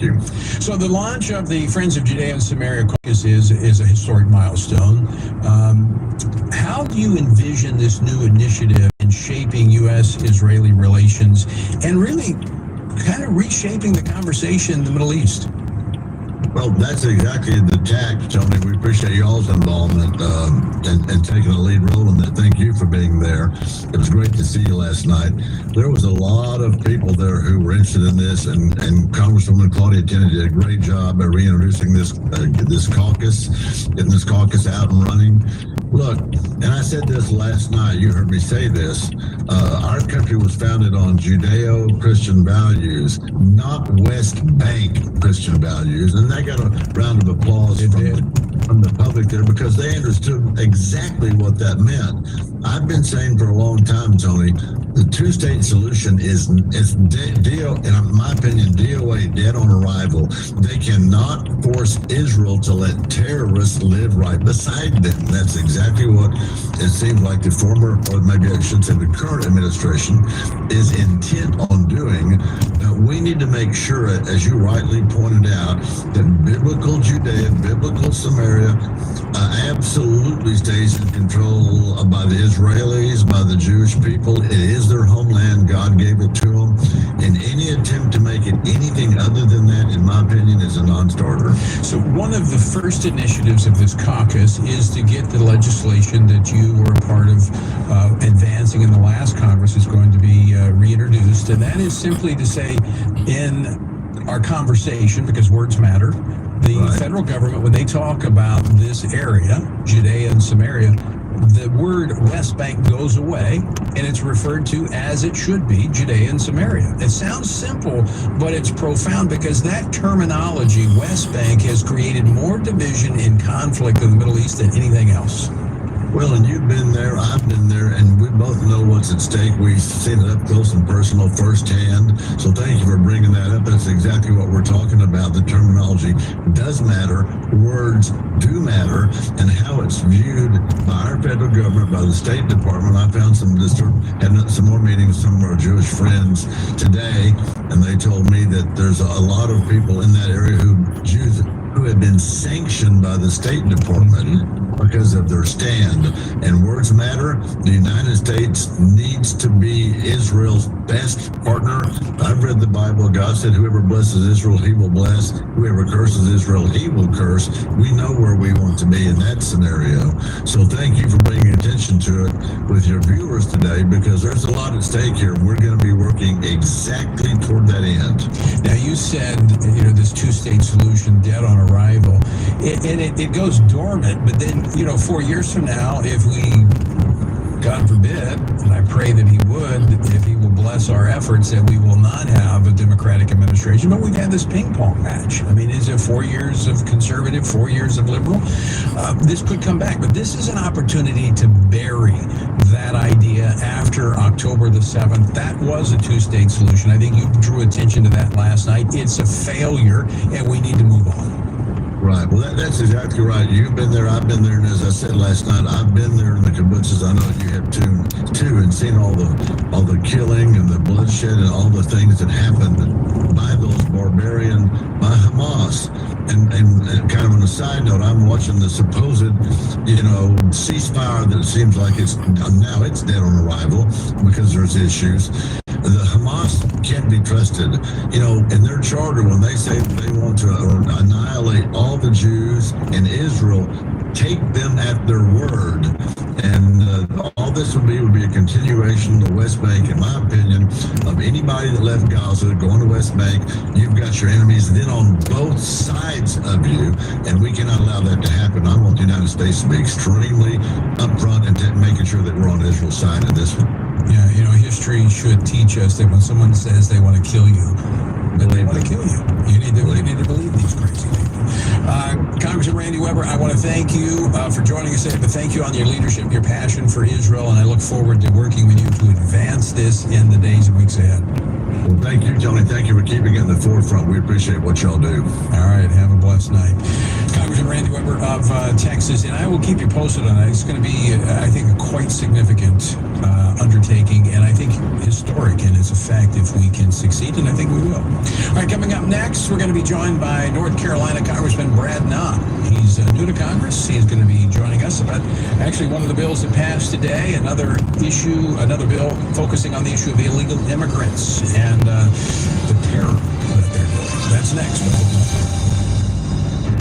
you. So the launch of the Friends of Judea and Samaria Caucus is a historic milestone. How do you envision this new initiative in shaping U.S.-Israeli relations and really kind of reshaping the conversation in the Middle East? Well, that's exactly the tack, Tony. We appreciate y'all's involvement and taking a lead role in that. Thank you for being there. It was great to see you last night. There was a lot of people there who were interested in this, and Congresswoman Claudia Tenney did a great job at reintroducing this caucus, getting this caucus out and running. Look, and I said this last night, you heard me say this, our country was founded on Judeo-Christian values, not West Bank Christian values, and they got a round of applause from the public there because they understood exactly what that meant. I've been saying for a long time, Tony, the two-state solution is in my opinion, DOA, dead on arrival. They cannot force Israel to let terrorists live right beside them. That's exactly what it seems like the former, or maybe I should say the current administration, is intent on doing. We need to make sure, as you rightly pointed out, that biblical Judea, biblical Samaria absolutely stays in control by the Israelis, by the Jewish people. It is their homeland. God gave it to them. And any attempt to make it anything other than that, in my opinion, is a non-starter. So one of the first initiatives of this caucus is to get the legislation that you were a part of advancing in the last Congress is going to be reintroduced. And that is simply to say, in our conversation, because words matter, the federal government, when they talk about this area, Judea and Samaria, the word West Bank goes away, and it's referred to as it should be, Judea and Samaria. It sounds simple, but it's profound because that terminology, West Bank, has created more division and conflict in the Middle East than anything else. Well, and you've been there, I've been there, and we both know what's at stake. We've seen it up close and personal firsthand. So thank you for bringing that up. That's exactly what we're talking about. The terminology does matter. Words do matter. And how it's viewed by our federal government, by the State Department. I found had some more meetings with some of our Jewish friends today, and they told me that there's a lot of people in that area who have been sanctioned by the State Department because of their stand. And words matter. The United States needs to be Israel's best partner. I've read the Bible. God said, whoever blesses Israel, he will bless. Whoever curses Israel, he will curse. We know where we want to be in that scenario. So thank you for bringing attention to it with your viewers today, because there's a lot at stake here. We're going to be working exactly toward that end. Now, you said, this two-state solution dead on arrival, and it goes dormant, but then, 4 years from now, if we, God forbid, and I pray that he would, if he will bless our efforts, that we will not have a Democratic administration, but we've had this ping pong match. I mean, is it 4 years of conservative, 4 years of liberal? This could come back, but this is an opportunity to bury that idea after October the 7th. That was a two-state solution. I think you drew attention to that last night. It's a failure, and we need to move on. Right. Well, that's exactly right. You've been there. I've been there. And as I said last night, I've been there in the kibbutzes. I know you have too, and seen all the killing and the bloodshed and all the things that happened by those by Hamas. And kind of on a side note, I'm watching the supposed, ceasefire that seems like it's dead on arrival because there's issues. The Hamas can't be trusted. In their charter, when they say they want to annihilate all the Jews in Israel, take them at their word. And all this would be a continuation of the West Bank, in my opinion, of anybody that left Gaza going to West Bank. You've got your enemies then on both sides of you, and we cannot allow that to happen. I want the United States to be extremely upfront and making sure that we're on Israel's side in this one. Yeah, history should teach us that when someone says they want to kill you, that they want to kill you. You need to believe these crazy people. Congressman Randy Weber, I want to thank you for joining us today, but thank you on your leadership, your passion for Israel, and I look forward to working with you to advance this in the days and weeks ahead. Well, thank you, Tony. Thank you for keeping it in the forefront. We appreciate what y'all do. All right. Have a blessed night. Congressman Randy Weber of Texas, and I will keep you posted on that. It's going to be, I think, a quite significant undertaking, and I think historic in its effect if we can succeed, and I think we will. All right, coming up next, we're going to be joined by North Carolina Congressman Brad Knott. He's new to Congress. He's going to be joining us about actually one of the bills that passed today, another bill focusing on the issue of illegal immigrants and the terror that they're doing. That's next.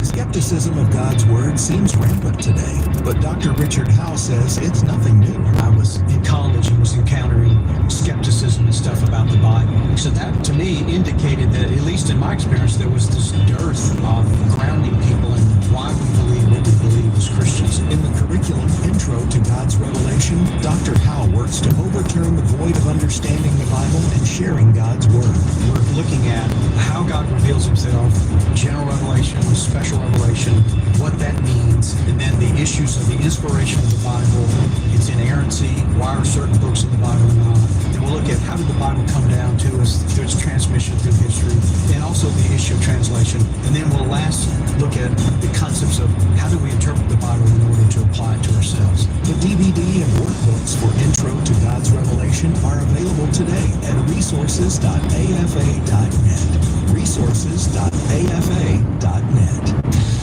Skepticism of God's Word seems rampant today, but Dr. Richard Howe says it's nothing new. I was in college and was encountering skepticism and stuff about the Bible. So that, to me, indicated that, at least in my experience, there was this dearth of grounding people in why we believe what we believe as Christians. In the curriculum Intro to God's Revelation, Dr. Howe works to overturn the void of understanding the Bible and sharing God's Word. We're looking at how God reveals himself, general revelation, special revelation, what that means, and then the issues of the inspiration of the Bible, its inerrancy, why are certain books in the Bible not. And we'll look at how did the Bible come down to us through its transmission through history, and also the issue of translation. And then we'll last look at the concepts of how do we interpret the Bible in order to apply it to ourselves. The DVD and workbooks for Intro to God's Revelation are available today at resources.afa.net. Resources.afa.net.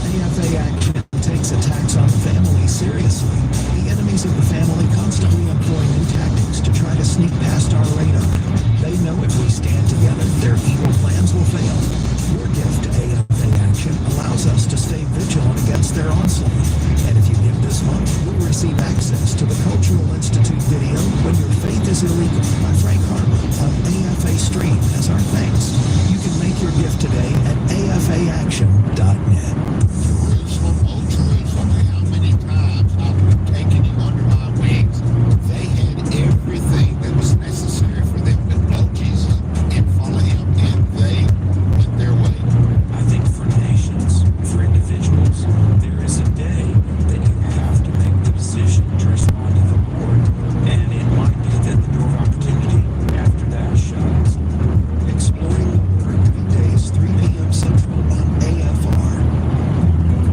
AFA Action takes attacks on the family seriously. The enemies of the family constantly employ new tactics to try to sneak past our radar. They know if we stand together, their evil plans will fail. Your gift to AFA Action allows us to stay vigilant against their onslaught. And if you give this month, you'll receive access to the Cultural Institute video, When Your Faith is Illegal, by Frank Harper on AFA Stream as our thanks. You can make your gift today at afaaction.net. Jerusalem, oh Jerusalem, how many times I've taken you under my wings. They had everything that was necessary for them to know Jesus and follow him, and they went their way. I think for nations, for individuals, there is a day that you have to make the decision to respond to the Lord. And it might be that the door of opportunity after that shuts. Exploring the Word weekdays 3 p.m. Central on AFR.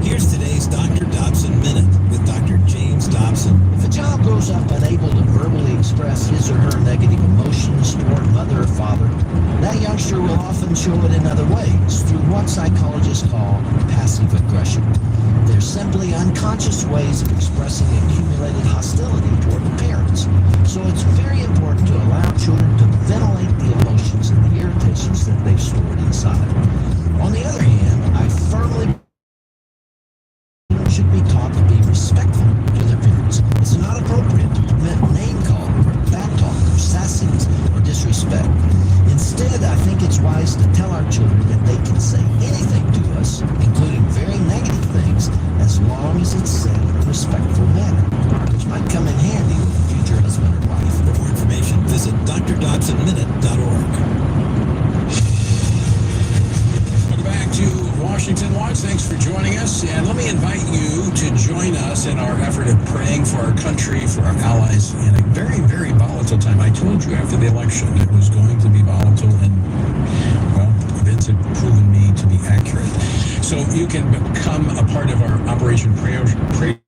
Here's today's Dr. Dobson Minute with Dr. James Dobson. If a child grows up unable to verbally express his or her negative emotions toward mother or father, that youngster will often show it in other ways through what psychologists call passive aggression. They're simply unconscious ways of expressing accumulated hostility toward the parents. So it's very important to allow children to ventilate the emotions and the irritations that they've stored inside. On the other hand, I firmly should be taught to be respectful to their parents. It's not appropriate to permit name calling or back talk or sassiness or disrespect. Instead, I think it's wise to tell our children that they can say anything to us, including very negative things, as long as it's said in a respectful manner, which might come in handy with a future husband or wife. For more information, visit drdobsonminute.org. Welcome back to Washington Watch. Thanks for joining us. And let me invite you to join us in our effort of praying for our country, for our allies, in a very, very volatile time. I told you after the election it was going to be volatile, and, well, events have proven me to be accurate. So you can become a part of our Operation Pray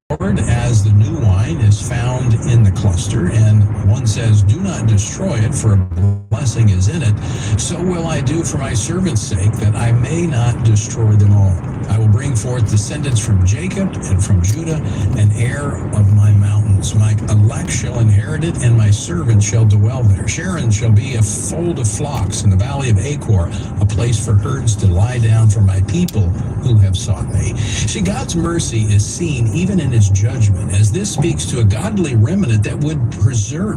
Forward, as the new wine is found in the cluster, and one says, "Do not destroy it, for a blessing is in it. So will I do for my servant's sake, that I may not destroy them all. I will bring forth descendants from Jacob and from Judah, an heir of my mountains. My elect shall inherit it, and my servant shall dwell there. Sharon shall be a fold of flocks in the valley of Achor, a place for herds to lie down for my people who have sought me." See, God's mercy is seen even in his judgment, as this speaks to a godly remnant that would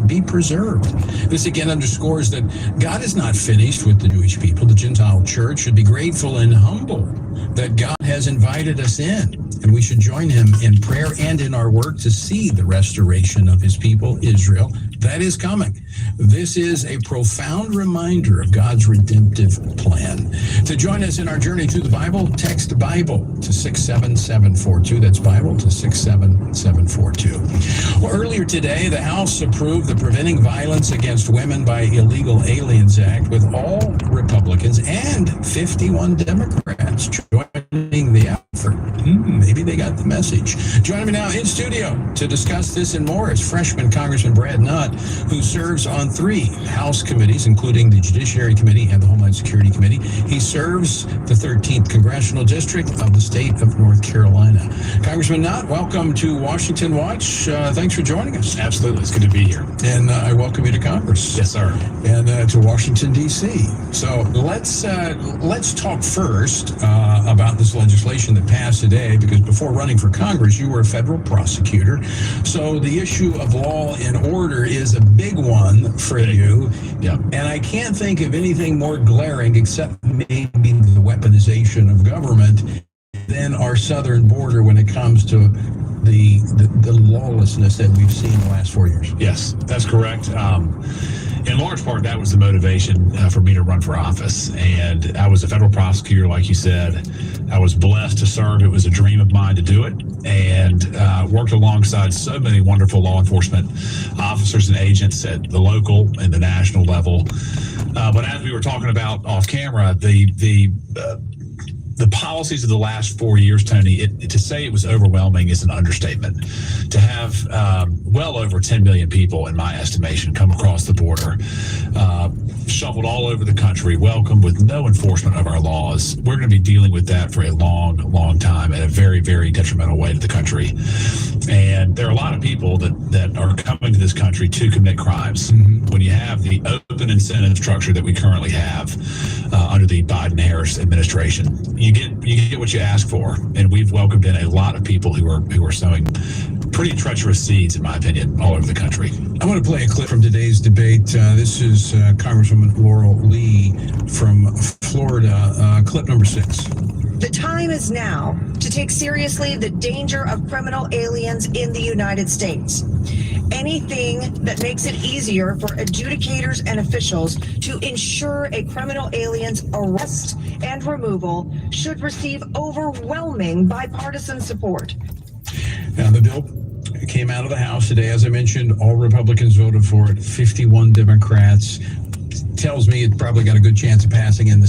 be preserved. This again underscores that God is not finished with the Jewish people. The Gentile church should be grateful and humble that God has invited us in, and we should join him in prayer and in our work to see the restoration of his people, Israel. That is coming. This is a profound reminder of God's redemptive plan. To join us in our journey through the Bible, text Bible to 67742. That's Bible to 67742. Well, earlier today, the House approved the Preventing Violence Against Women by Illegal Aliens Act, with all Republicans and 51 Democrats joining the effort. Maybe they got the message. Joining me now in studio to discuss this and more is freshman Congressman Brad Nutt, who serves on 3 House committees, including the Judiciary Committee and the Homeland Security Committee. He serves the 13th Congressional District of the state of North Carolina. Congressman Nutt, welcome to Washington Watch. Thanks for joining us. Absolutely. It's good to be here. And I welcome you to Congress. Yes, sir. And to Washington, D.C. So let's talk first about this legislation that passed today, because before running for Congress, you were a federal prosecutor. So the issue of law and order is a big one for you. Yeah. And I can't think of anything more glaring, except maybe the weaponization of government, than our southern border when it comes to the lawlessness that we've seen in the last 4 years. Yes, that's correct. In large part, that was the motivation for me to run for office. And I was a federal prosecutor, like you said. I was blessed to serve. It was a dream of mine to do it, and worked alongside so many wonderful law enforcement officers and agents at the local and the national level. But as we were talking about off camera, the policies of the last 4 years, Tony, to say it was overwhelming is an understatement. To have well over 10 million people, in my estimation, come across the border, shuffled all over the country, welcomed with no enforcement of our laws. We're going to be dealing with that for a long, long time in a very, very detrimental way to the country. And there are a lot of people that are coming to this country to commit crimes. When you have the open incentive structure that we currently have under the Biden-Harris administration, you get what you ask for, and we've welcomed in a lot of people who are sowing pretty treacherous seeds, in my opinion, all over the country. I want to play a clip from today's debate. This is Congresswoman Laurel Lee from Florida, clip number 6. The time is now to take seriously the danger of criminal aliens in the United States. Anything that makes it easier for adjudicators and officials to ensure a criminal alien's arrest and removal should receive overwhelming bipartisan support. Now, the bill came out of the House today. As I mentioned, all Republicans voted for it, 51 Democrats. Tells me it probably got a good chance of passing in the